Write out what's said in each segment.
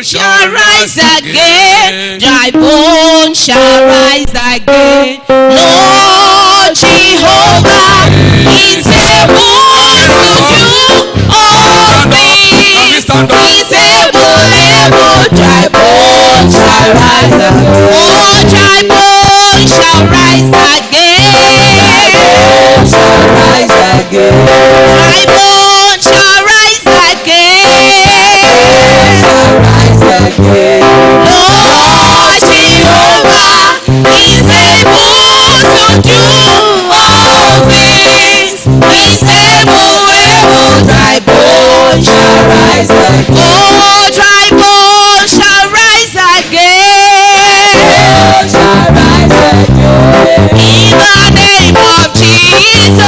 bones shall rise again. Dry bones shall rise again. Lord Jehovah is able to do all things. He's able. Dry bones shall rise again. Oh, dry bones shall rise again. Dry bones shall rise again. Dry bones shall rise again. Shall rise again. Lord Jehovah is able to do all things. He's able. Dry bones shall rise again. Oh, dry bones shall rise again. Shall rise again. In the name of Jesus.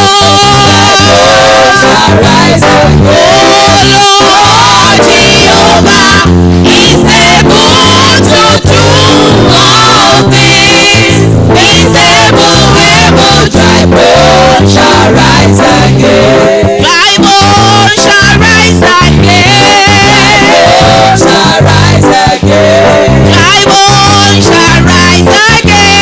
Shall rise again. Oh, Lord Jehovah is able to do all things. He's able. Dry bones shall rise again. Dry bones shall rise again. Shall rise again. Dry bones shall rise again.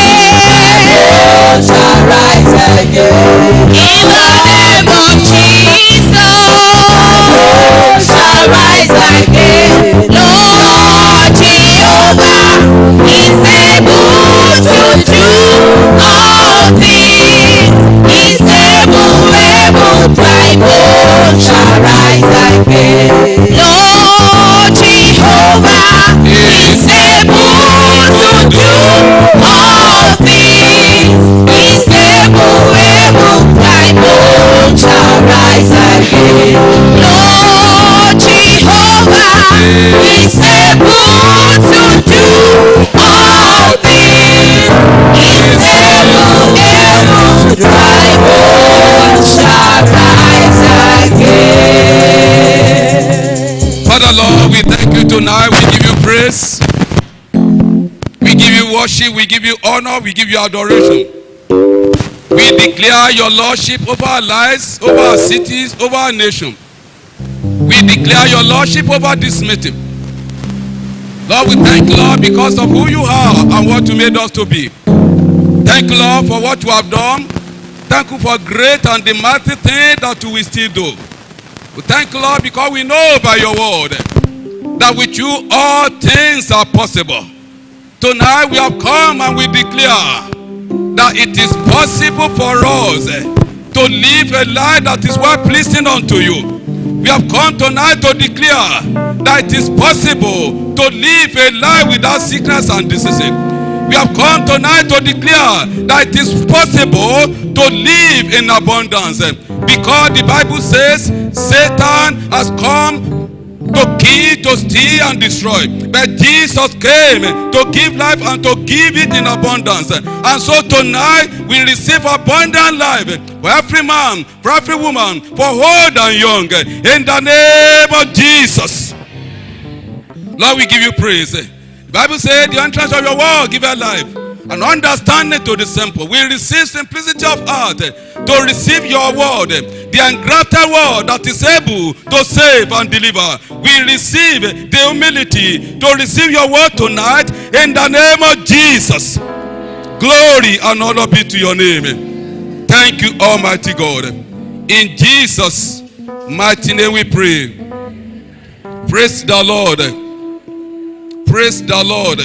Shall rise again. In the name of Jesus. Shall rise again. Lord Jehovah is able to do all things. He's able. Dry bones shall rise again. Lord Jehovah is able to do all things. He's able. Dry bones shall rise again. Lord Jehovah is able to do all things. He's able. Dry bones shall rise again. Father Lord, we thank you tonight. We give you praise. We give you worship. We give you honor. We give you adoration. We declare your lordship over our lives, over our cities, over our nation. We declare your lordship over this meeting. Lord, we thank you, Lord, because of who you are and what you made us to be. Thank you, Lord, for what you have done. Thank you for great and the mighty thing that you will still do. We thank you, Lord, because we know by your word that with you all things are possible. Tonight we have come and we declare that it is possible for us to live a life that is well pleasing unto you. We have come tonight to declare that it is possible to live a life without sickness and disease. We have come tonight to declare that it is possible to live in abundance, because the Bible says Satan has come to kill, to steal and destroy, but Jesus came to give life and to give it in abundance. And so tonight we receive abundant life for every man, for every woman, for old and young, in the name of Jesus. Lord, we give you praise. The Bible says the entrance of your word give us life and understanding to the simple. We receive simplicity of heart to receive your word, the engrafted word that is able to save and deliver. We receive the humility to receive your word tonight in the name of Jesus. Glory and honor be to your name. Thank you, Almighty God. In Jesus' mighty name we pray. Praise the Lord. Praise the Lord.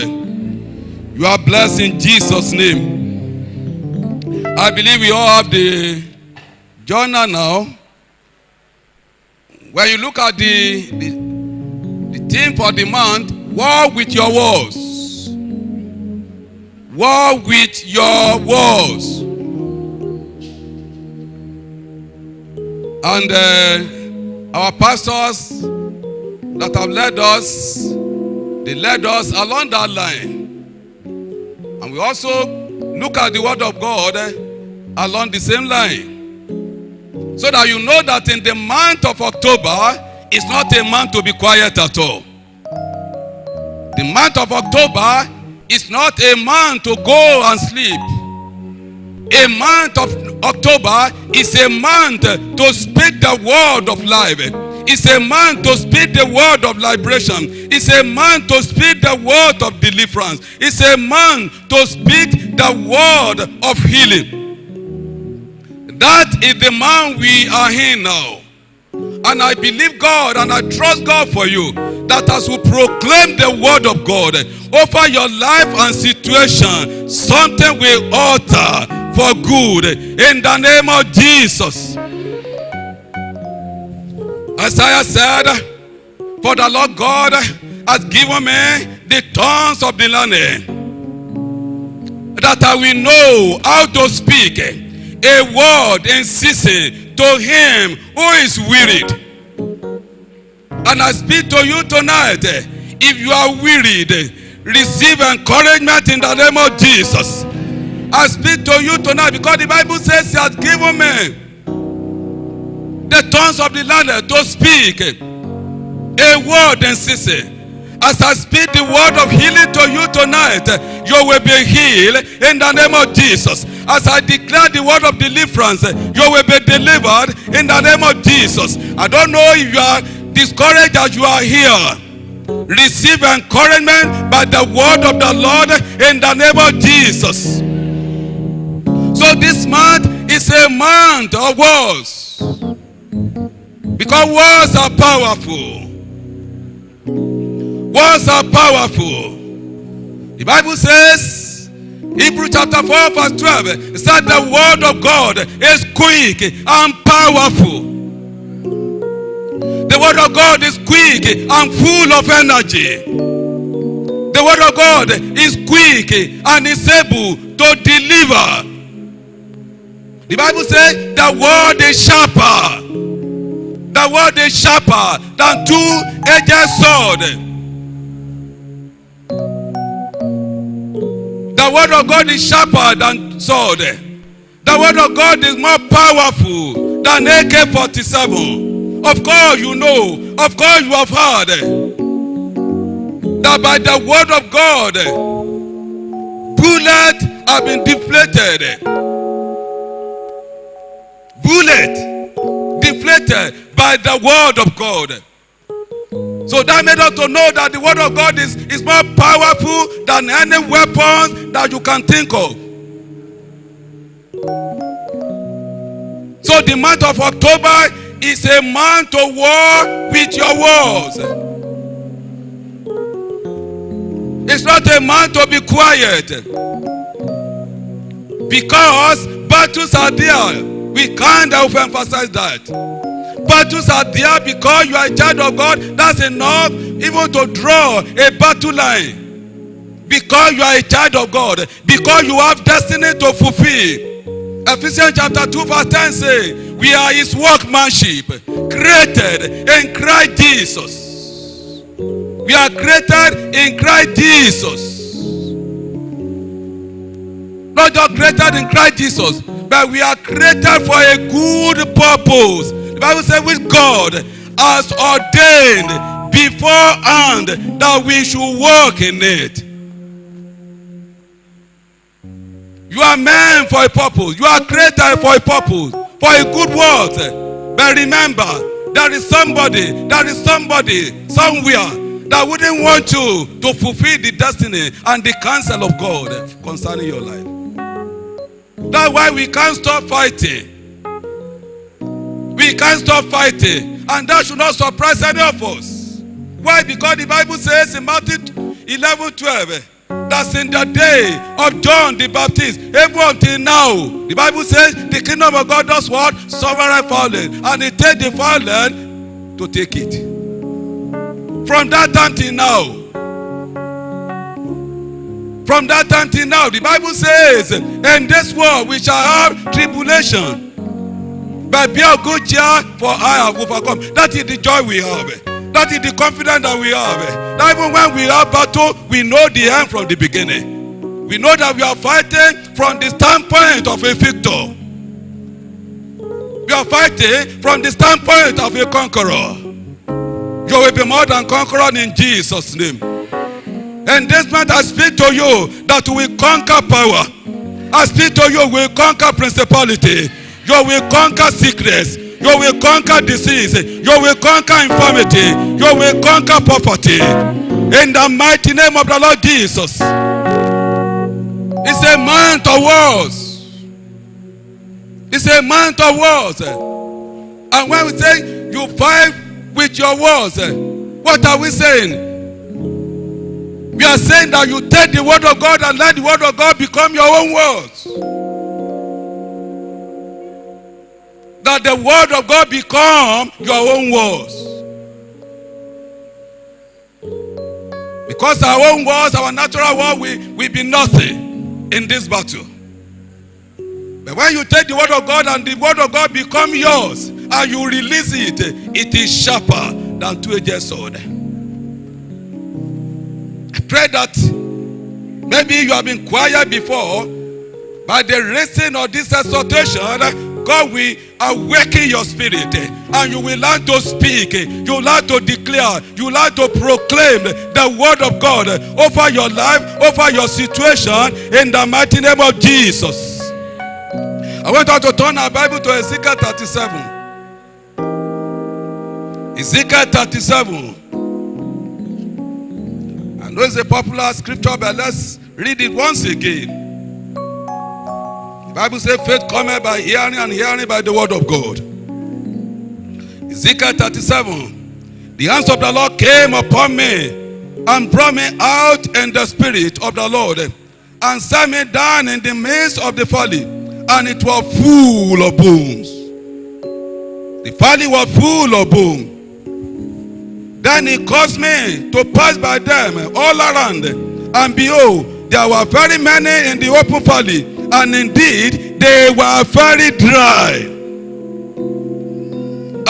You are blessed in Jesus' name. I believe we all have the journal now. When you look at the theme for the month, war with your walls. War with your walls. And our pastors that have led us, they led us along that line. And we also look at the word of God along the same line. So that you know that in the month of October, it's not a month to be quiet at all. The month of October is not a month to go and sleep. A month of October is a month to speak the word of life. It's a man to speak the word of liberation. It's a man to speak the word of deliverance. It's a man to speak the word of healing. That is the man we are in now. And I believe God and I trust God for you, that as we proclaim the word of God over your life and situation, something will alter for good in the name of Jesus. Isaiah said, for the Lord God has given me the tongues of the learned, that I will know how to speak a word in season to him who is wearied. And I speak to you tonight, if you are wearied, receive encouragement in the name of Jesus. I speak to you tonight because the Bible says he has given me the tongues of the learned to speak a word in season. As I speak the word of healing to you tonight, you will be healed in the name of Jesus. As I declare the word of deliverance, you will be delivered in the name of Jesus. I don't know if you are discouraged as you are here. Receive encouragement by the word of the Lord in the name of Jesus. So this month is a month of words. Because words are powerful. Words are powerful. The Bible says, Hebrews chapter 4 verse 12, it said the word of God is quick and powerful. The word of God is quick and full of energy. The word of God is quick and is able to deliver. The Bible says the word is sharper. The word is sharper than two-edged sword. The word of God is sharper than sword. The word of God is more powerful than AK-47. Of course you know, of course you have heard that by the word of God, bullets have been deflated. Bullet deflated by the word of God. So that made us to know that the word of God is more powerful than any weapons that you can think of. So the month of October is a month to war with your words. It's not a month to be quiet. Because battles are there. We can't overemphasize that. Battles are there because you are a child of God. That's enough even to draw a battle line. Because you are a child of God. Because you have destiny to fulfill. Ephesians chapter 2 verse 10 says, we are his workmanship, created in Christ Jesus. We are created in Christ Jesus. Not just created in Christ Jesus, but we are created for a good purpose. The Bible says which God has ordained beforehand that we should walk in it. You are meant for a purpose. You are created for a purpose, for a good work. But remember, there is somebody somewhere that wouldn't want you to fulfill the destiny and the counsel of God concerning your life. That's why we can't stop fighting. We can't stop fighting. And that should not surprise any of us. Why? Because the Bible says in Matthew 11:12, that's in the day of John the Baptist, even until now, the Bible says the kingdom of God does what? Suffer violence, and it takes the violent to take it. From that time till now, the Bible says, in this world we shall have tribulation. But be of good cheer, for I have overcome. That is the joy we have. That is the confidence that we have. That even when we have battle, we know the end from the beginning. We know that we are fighting from the standpoint of a victor. We are fighting from the standpoint of a conqueror. You will be more than conqueror in Jesus' name. And this month I speak to you that we will conquer power. I speak to you, we will conquer principality. You will conquer sickness. You will conquer disease. You will conquer infirmity. You will conquer poverty. In the mighty name of the Lord Jesus. It's a month of wars. It's a month of wars. And when we say you fight with your wars, what are we saying? We are saying that you take the word of God and let the word of God become your own words. That the word of God become your own words. Because our own words, our natural word, will be nothing in this battle. But when you take the word of God and the word of God become yours and you release it, it is sharper than two-edged sword. I pray that maybe you have been quiet before. By the reason of this exhortation, God will awaken your spirit and you will learn to speak. You will learn to declare. You will learn to proclaim the word of God over your life, over your situation in the mighty name of Jesus. I want us to turn our Bible to Ezekiel 37. Ezekiel 37. I know it's a popular scripture, but let's read it once again. The Bible says faith cometh by hearing and hearing by the word of God. Ezekiel 37. The hands of the Lord came upon me and brought me out in the spirit of the Lord and set me down in the midst of the valley, and it was full of bones. The valley was full of bones. Then he caused me to pass by them all around, and behold, there were very many in the open valley, and indeed they were very dry.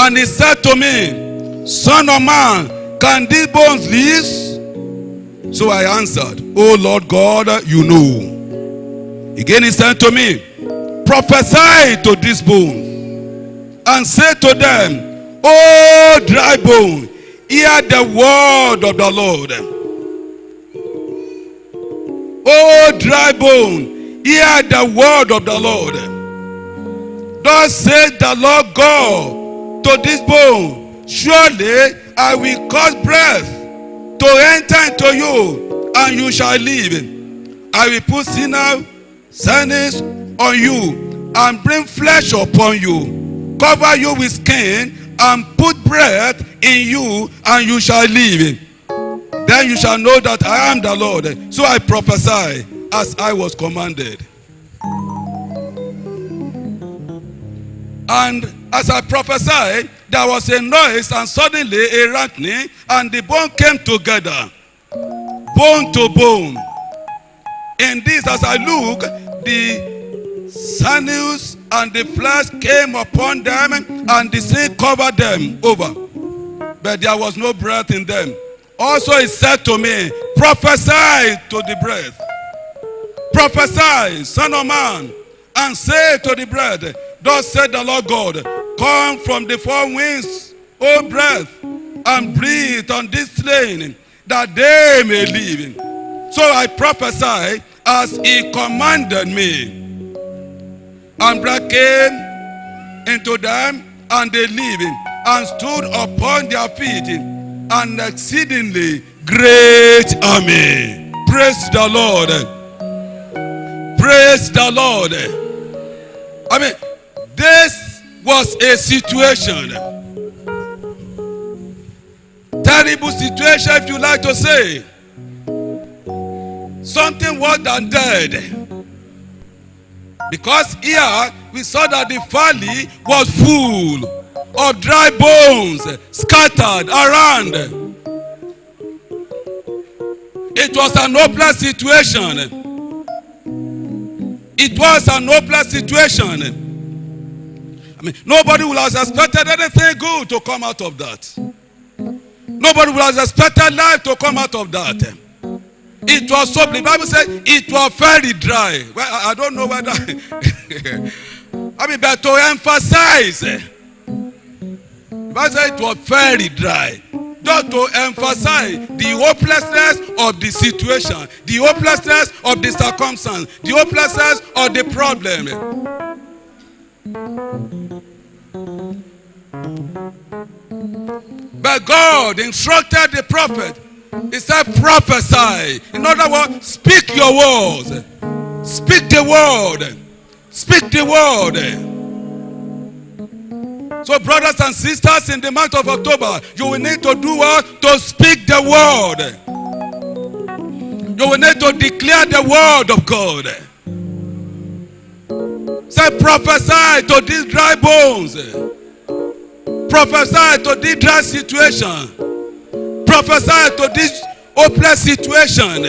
And he said to me, Son of man, can these bones live? So I answered, O Lord God, you know. Again he said to me, prophesy to these bones, and say to them, O dry bone, hear the word of the Lord. O dry bone, hear the word of the Lord. Thus says the Lord God to this bone, surely I will cause breath to enter into you, and you shall live. I will put sinews on you, and bring flesh upon you, cover you with skin, and put breath in you, and you shall live. Then you shall know that I am the Lord. So I prophesy as I was commanded. And as I prophesied, there was a noise, and suddenly a rattling, and the bone came together, bone to bone. In this, as I look, the sinews and the flesh came upon them, and the sea covered them over, but there was no breath in them. Also he said to me, prophesy to the breath. Prophesy, son of man, and say to the breath, thus said the Lord God, come from the four winds, O breath, and breathe on this slain, that they may live. So I prophesied as he commanded me. And breath came into them, and they lived, and stood upon their feet, an exceedingly great army. Praise the Lord. Praise the Lord. I mean, this was a situation. Terrible situation, if you like to say. Something worse than dead. Because here we saw that the valley was full of dry bones scattered around. It was an hopeless situation. It was an hopeless situation. I mean, nobody would have expected anything good to come out of that. Nobody would have expected life to come out of that. It was so, the Bible said it was very dry. Well, I don't know whether, I mean, but to emphasize, the Bible said it was very dry. Just to emphasize the hopelessness of the situation, the hopelessness of the circumstance, the hopelessness of the problem. But God instructed the prophet. He said, prophesy. In other words, speak your words. Speak the word. Speak the word. So brothers and sisters, in the month of October, you will need to do what? To speak the word. You will need to declare the word of God. Say, prophesy to these dry bones. Prophesy to this dry situation. Prophesy to this hopeless situation.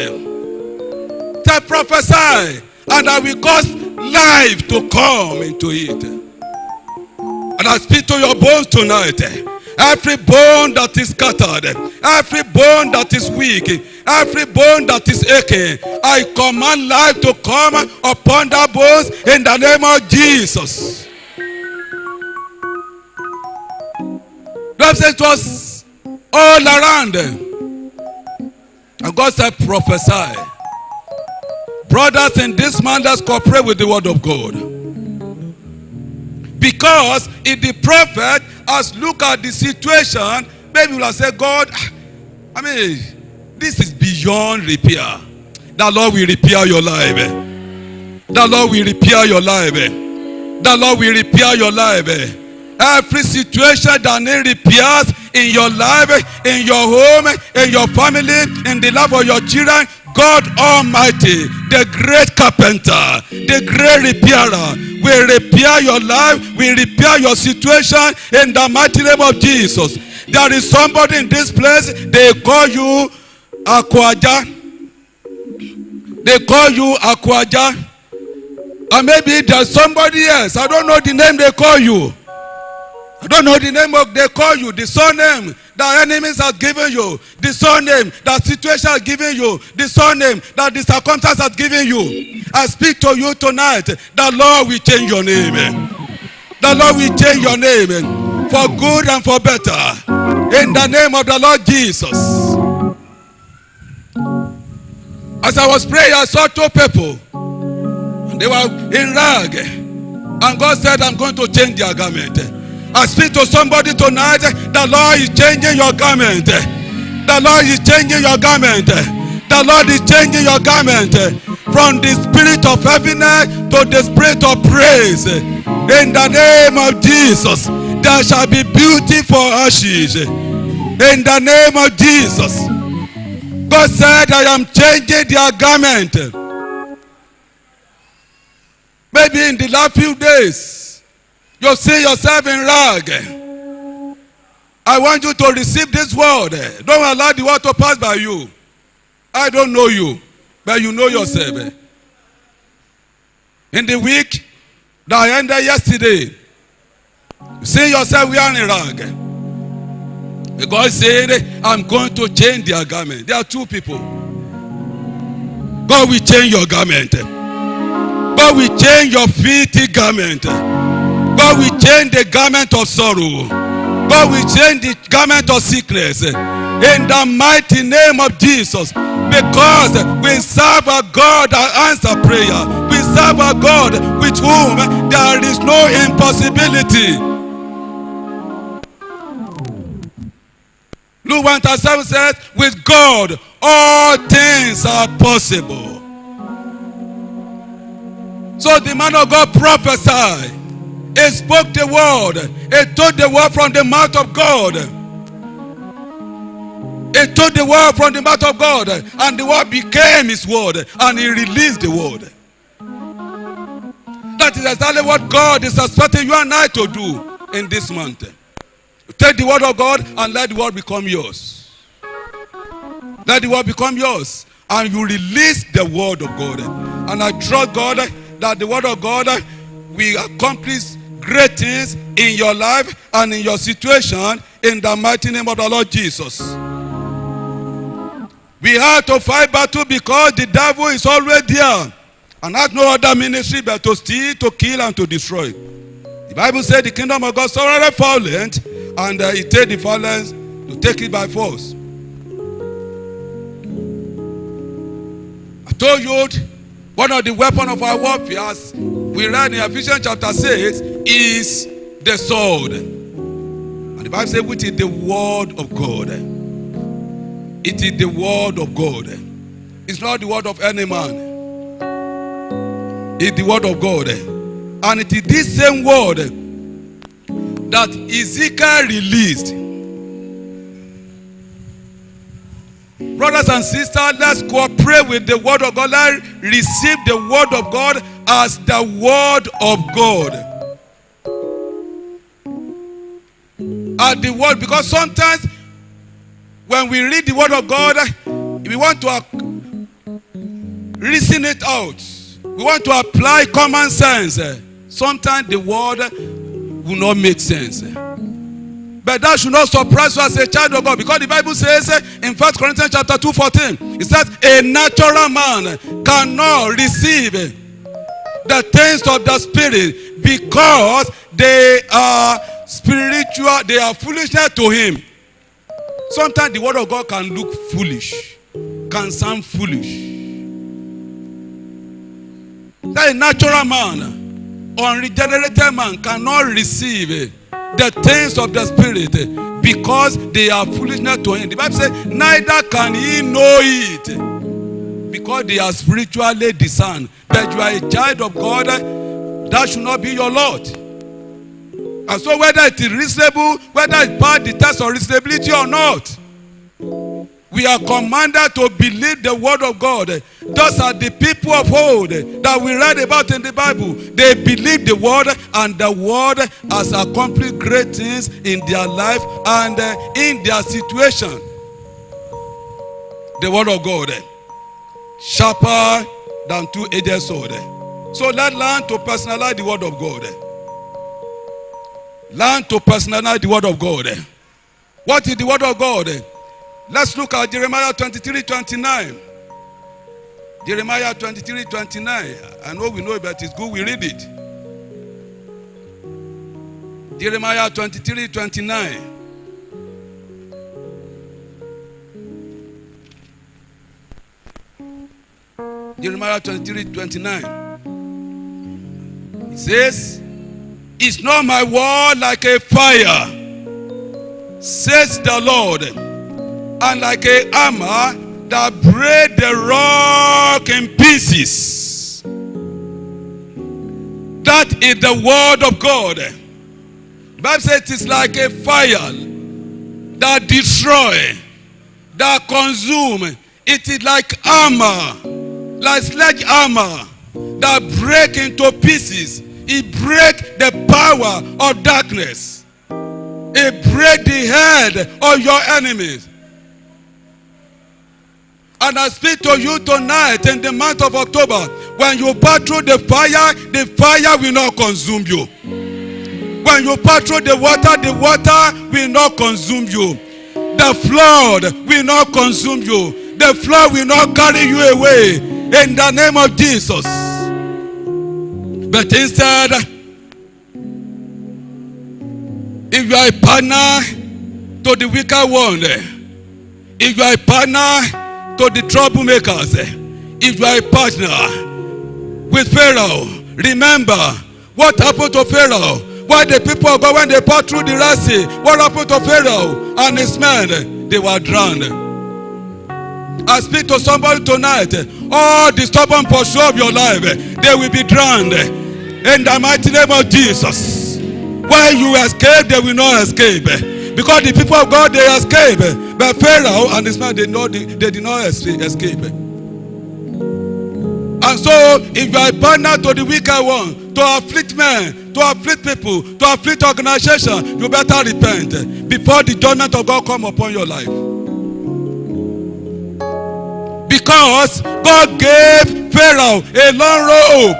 Say, prophesy, and I will cause life to come into it. And I speak to your bones tonight. Every bone that is scattered, every bone that is weak, every bone that is aching, I command life to come upon that bones in the name of Jesus. God said it was all around. And God said, prophesy. Brothers in this man, let's cooperate with the word of God. Because if the prophet has looked at the situation, maybe will have said, God, I mean, this is beyond repair. The Lord will repair your life. The Lord will repair your life. The Lord will repair your life. Every situation that needs repairs in your life, in your home, in your family, in the life of your children, God Almighty, the great carpenter, the great repairer, will repair your life, will repair your situation in the mighty name of Jesus. There is somebody in this place, they call you Akwaja. They call you Akwaja. And maybe there's somebody else. I don't know the name they call you. I don't know the name of they call you, the surname that enemies have given you, the surname that situation has given you, the surname that the circumstance has given you. I speak to you tonight, the Lord will change your name. The Lord will change your name for good and for better. In the name of the Lord Jesus. As I was praying, I saw two people. And they were in rag. And God said, I'm going to change their garment. I speak to somebody tonight, the Lord is changing your garment. The Lord is changing your garment. The Lord is changing your garment from the spirit of heaviness to the spirit of praise. In the name of Jesus, there shall be beauty for ashes. In the name of Jesus. God said, I am changing their garment. Maybe in the last few days, you see yourself in rag. I want you to receive this word. Don't allow the word to pass by you. I don't know you, but you know yourself. In the week that ended yesterday, you see yourself wearing rag. God said, I'm going to change their garment. There are two people. God will change your garment. God will change your filthy garment. God will change the garment of sorrow. God will change the garment of sickness. In the mighty name of Jesus. Because we serve a God that answers prayer. We serve a God with whom there is no impossibility. Luke 1:7 says, with God all things are possible. So the man of God prophesied. He spoke the word. He took the word from the mouth of God. He took the word from the mouth of God. And the word became his word. And he released the word. That is exactly what God is expecting you and I to do in this month. Take the word of God and let the word become yours. Let the word become yours. And you release the word of God. And I trust God that the word of God will accomplish great things in your life and in your situation in the mighty name of the Lord Jesus. We have to fight battle because the devil is always there and has no other ministry but to steal, to kill, and to destroy. The Bible said the kingdom of God is already violent, and it takes the violence to take it by force. I told you one of the weapons of our warfare, as we read in Ephesians chapter 6, is the sword. And the The Bible says, which is the word of God. It is the word of God. It's not the word of any man. It's the word of God. And it is this same word that Ezekiel released. Brothers and sisters, let's cooperate with the word of God. Let's receive the word of God as the word of God. At the word, because sometimes when we read the word of God, we want to reason it out. We want to apply common sense. Sometimes the word will not make sense. But that should not surprise you as a child of God, because the Bible says in 1 Corinthians chapter 2:14, it says a natural man cannot receive the things of the Spirit because they are spiritual, they are foolishness to him. Sometimes the word of God can look foolish, can sound foolish. That a natural man, unregenerated man cannot receive the things of the Spirit because they are foolishness to him. The Bible says, neither can he know it because they are spiritually discerned. But you are a child of God, that should not be your lot. And so whether it is reasonable, whether it's part the test of reasonability or not, we are commanded to believe the word of God. Those are the people of old that we read about in the Bible. They believe the word, and the word has accomplished great things in their life and in their situation. The word of God, sharper than two-edged sword. So let's learn to personalize the word of God. Learn to personalize the word of God. What is the word of God? Let's look at Jeremiah 23:29. Jeremiah 23:29. I know we know it, but it's good we read it. Jeremiah 23:29. Jeremiah 23:29. It says, "Is not my word like a fire, says the Lord, and like a hammer that break the rock in pieces." That is the word of God. The Bible says it is like a fire that destroy, that consume. It is like hammer, like sledgehammer that break into pieces. It break the power of darkness. It break the head of your enemies. And I speak to you tonight in the month of October. When you pass through the fire will not consume you. When you pass through the water will not consume you. The flood will not consume you. The flood will not carry you away in the name of Jesus. But instead, if you are a partner to the wicked one, if you are a partner to the troublemakers, if you are a partner with Pharaoh, remember what happened to Pharaoh. Why the people of God, when they passed through the Red Sea, what happened to Pharaoh and his men? They were drowned. I speak to somebody tonight. All the stubborn pursuit of your life, they will be drowned in the mighty name of Jesus. When you escape, they will not escape, because the people of God, they escape. But Pharaoh and his men, they did not escape. And so, if you are a partner to the wicked one, to afflict men, to afflict people, to afflict organization, you better repent before the judgment of God come upon your life. Because God gave Pharaoh a long rope.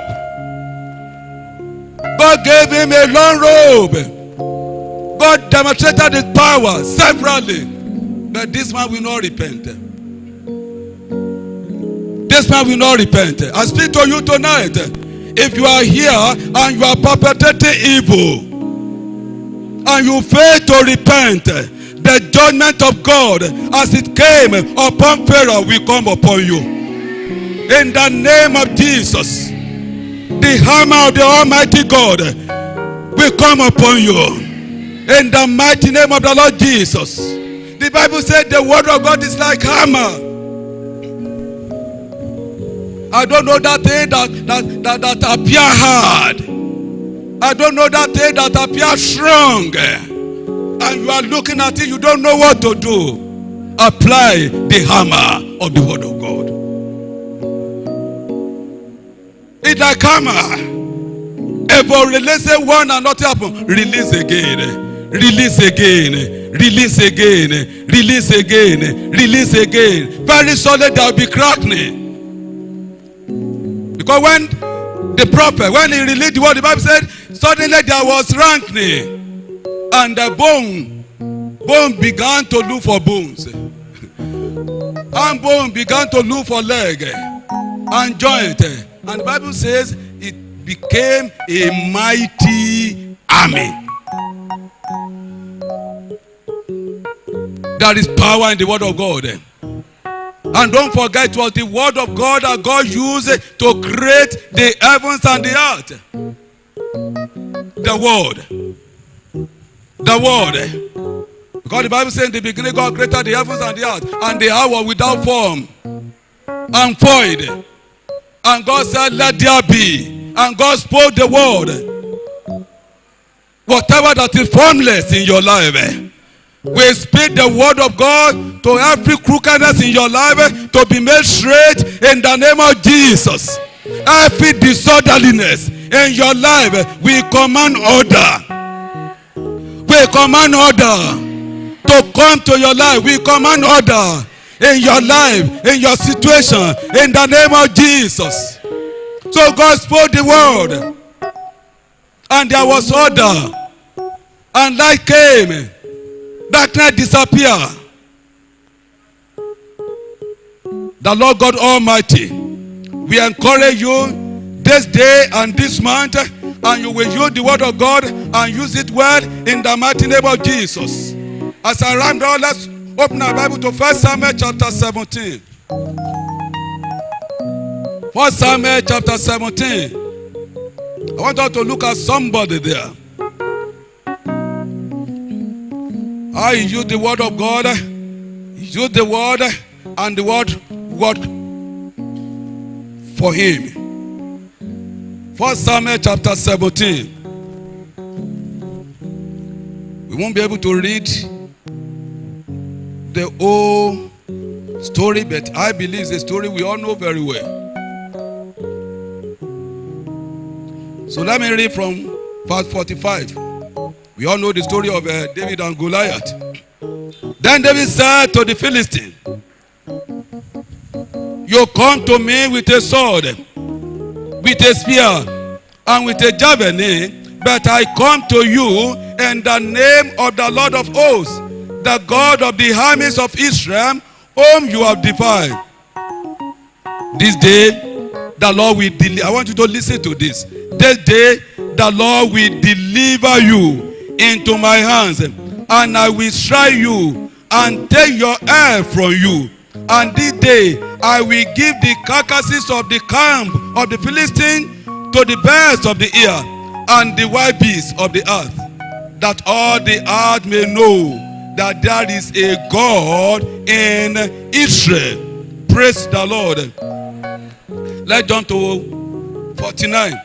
God gave him a long robe. God demonstrated his power severally. But this man will not repent. This man will not repent. I speak to you tonight. If you are here and you are perpetrating evil and you fail to repent, the judgment of God as it came upon Pharaoh will come upon you. In the name of Jesus, the hammer of the Almighty God will come upon you. In the mighty name of the Lord Jesus. The Bible said the word of God is like hammer. I don't know that thing that appear hard. I don't know that thing that appear strong. And you are looking at it, you don't know what to do. Apply the hammer of the word of God. It's like hammer. If you release one and nothing happen, release again. Release again. Release again. Release again. Release again. Very solid, there will be cracking. Because when the prophet, when he released the word, the Bible said, suddenly there was rankling. And the bone began to look for bones. And bone began to look for leg and joint. And the Bible says it became a mighty army. There is power in the word of God. And don't forget, it was the word of God that God used to create the heavens and the earth. The word. The word. Because the Bible says in the beginning God created the heavens and the earth, and the earth was without form and void. And God said, let there be. And God spoke the word. Whatever that is formless in your life, we speak the word of God to every crookedness in your life to be made straight in the name of Jesus. Every disorderliness in your life, we command order. We command order to come to your life. We command order in your life, in your situation, in the name of Jesus. So God spoke the word, and there was order, and light came. Darkness disappeared. The Lord God Almighty, we encourage you this day and this month, and you will use the word of God and use it well in the mighty name of Jesus. As I round down, let's open our Bible to 1 Samuel chapter 17. 1 Samuel chapter 17. I want us to look at somebody there. How he used the word of God, he used the word, and the word worked for him. 1 Samuel chapter 17. We won't be able to read the whole story, but I believe it's a story we all know very well. So let me read from verse 45. We all know the story of David and Goliath. Then David said to the Philistine, you come to me with a sword, with a spear, and with a javelin, but I come to you in the name of the Lord of hosts, the God of the armies of Israel, whom you have defied. This day, the Lord will deliver. I want you to listen to this. This day, the Lord will deliver you into my hands, and I will strike you and take your head from you. And this day I will give the carcasses of the camp of the Philistines to the birds of the air and the wild beasts of the earth, that all the earth may know that there is a God in Israel. Praise the Lord. Let's jump to 49.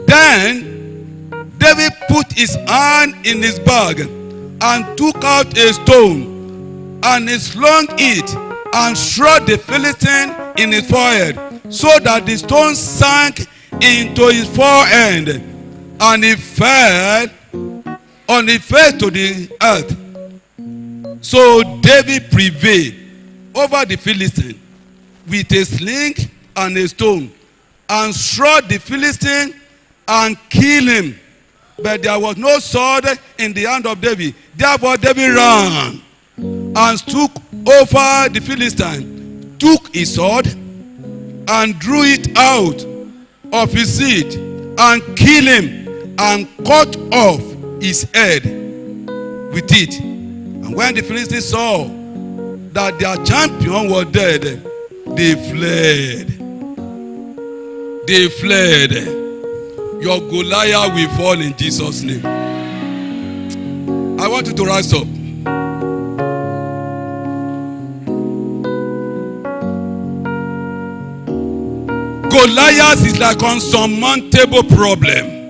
Then David put his hand in his bag and took out a stone, and he slung it and struck the Philistine in his forehead, so that the stone sank into his forehead, and he fell on his face to the earth. So David prevailed over the Philistine with a sling and a stone, and struck the Philistine and killed him. But there was no sword in the hand of David. Therefore David ran and took over the Philistine, took his sword and drew it out of his seat, and killed him and cut off his head with it. And when the Philistines saw that their champion was dead, they fled. They fled. Your Goliath will fall in Jesus' name. want you to rise up. Goliath is like unsurmountable problem.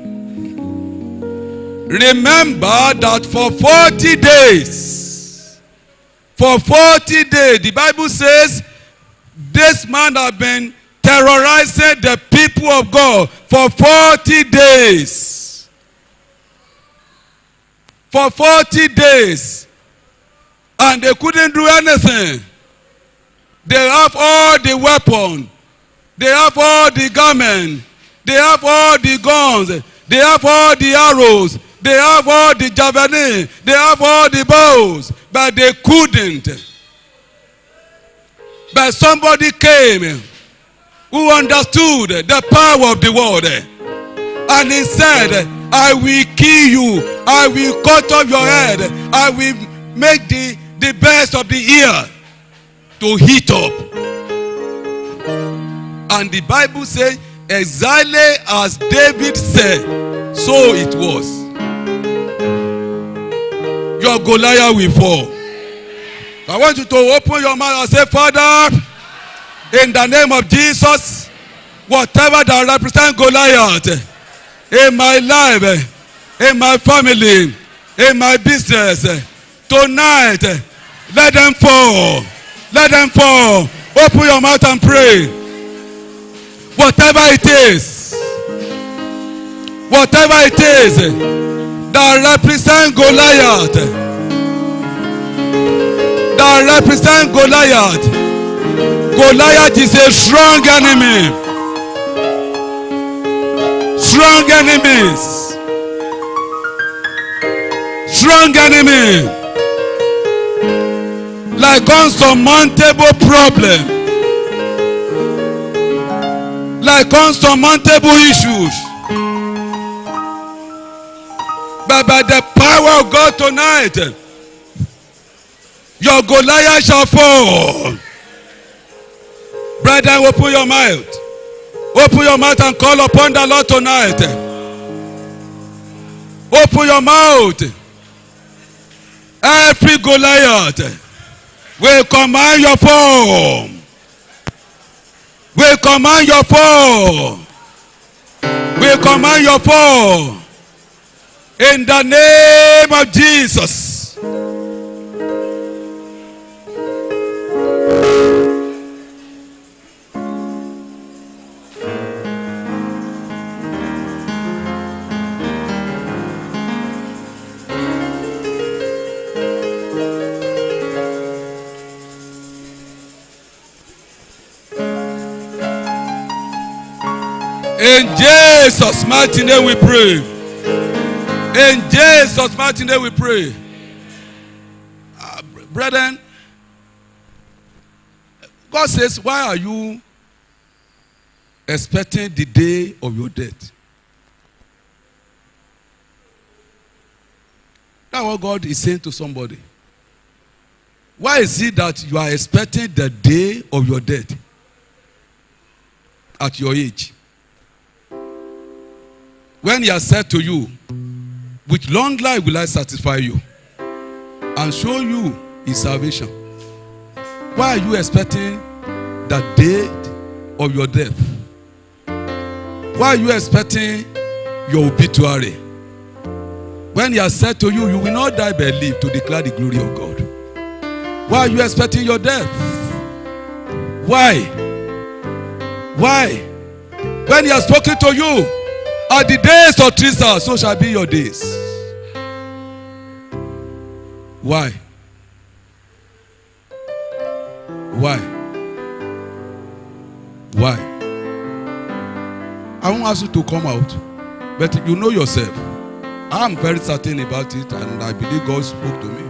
Remember that for 40 days, the Bible says this man had been terrorizing the people of God for 40 days. For 40 days. And they couldn't do anything. They have all the weapons. They have all the garments. They have all the guns. They have all the arrows. They have all the javelin. They have all the bows. But they couldn't. But somebody came who understood the power of the word. And he said, I will kill you. I will cut off your head. I will make the best of the ear to heat up. And the Bible says, exactly as David said, so it was. Your Goliath will fall. I want you to open your mouth and say, Father, in the name of Jesus, whatever that represents Goliath in my life, in my family, in my business, tonight, let them fall. Let them fall. Open your mouth and pray. Whatever it is that represents Goliath, Goliath is a strong enemy. Strong enemy. Like unsurmountable problem. Like unsurmountable issues. But by the power of God tonight, your Goliath shall fall. Brethren, open your mouth. Open your mouth and call upon the Lord tonight. Open your mouth. Every Goliath will command your fall. We command your fall. We command your fall. In the name of Jesus. In Jesus' mighty name we pray. In Jesus' mighty name we pray. Brethren, God says, why are you expecting the day of your death? That's what God is saying to somebody. Why is it that you are expecting the day of your death at your age? When he has said to you, with long life will I satisfy you and show you his salvation. Why are you expecting the date of your death? Why are you expecting your obituary? When he has said to you, you will not die but live to declare the glory of God. Why are you expecting your death? Why? When he has spoken to you, at the days of Teresa, so shall be your days. Why? I won't ask you to come out, but you know yourself. I'm very certain about it, and I believe God spoke to me.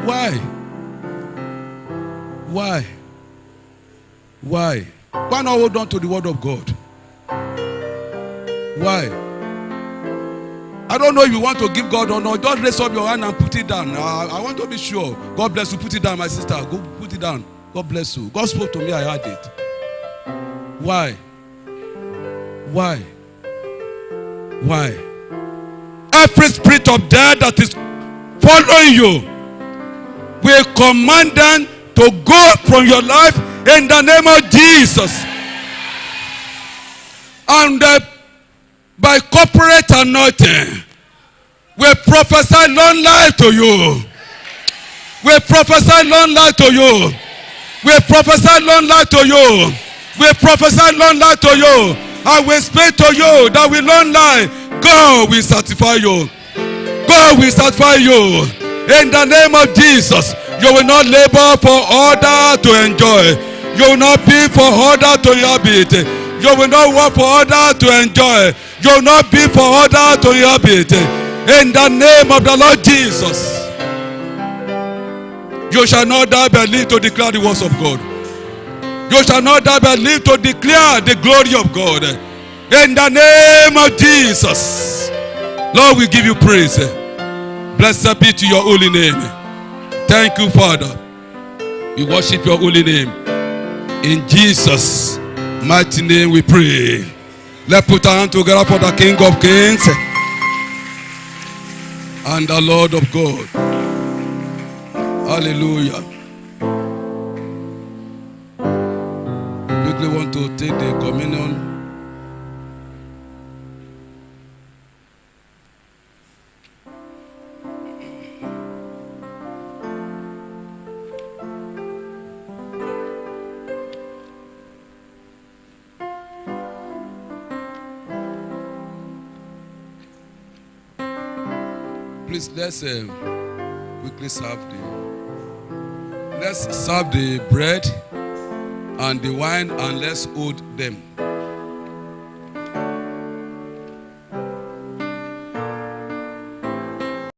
Why? Why not hold on to the word of God? Why? I don't know if you want to give God honor. Just raise up your hand and put it down. I want to be sure. God bless you. Put it down, my sister. Go put it down. God bless you. God spoke to me. I heard it. Why? Every spirit of death that is following you. We command them to go from your life in the name of Jesus. And by corporate anointing, we prophesy long life to you. We prophesy long life to you. We prophesy long life to you. We prophesy long life to you. I will speak to you that with long life, God will satisfy you. God will satisfy you. In the name of Jesus, you will not labor for others to enjoy. You will not be for others to inhabit. You will not work for others to enjoy. You will not be for others to inhabit. In the name of the Lord Jesus. You shall not die but live to declare the words of God. You shall not die but live to declare the glory of God. In the name of Jesus. Lord, we give you praise. Blessed be to your holy name. Thank you, Father. We worship your holy name. In Jesus' mighty name we pray. Let's put our hand together for the King of Kings and the Lord of God. Hallelujah. We quickly want to take the communion. Please, let's quickly serve the bread and the wine, and let's hold them.